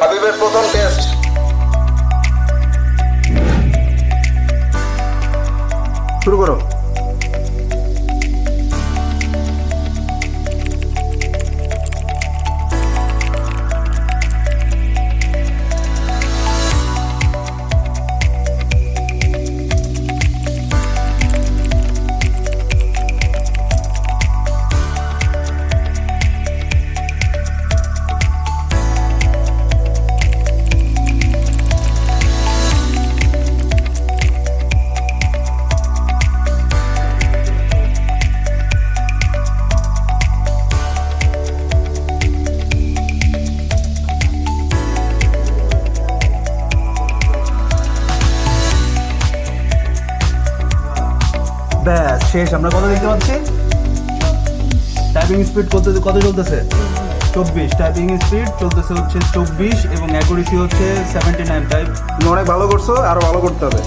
হাবিবের প্রথম টেস্ট। শুরু করো। ব্যাস শেষ। আমরা কত দেখতে পাচ্ছি? টাইপিং স্পিড কত চলতেছে? 24। টাইপিং স্পিড চলতেছে হচ্ছে 24 এবং অ্যাকুরেসি হচ্ছে 79। তাই তুমি অনেক ভালো করছো, আরো ভালো করতে হবে।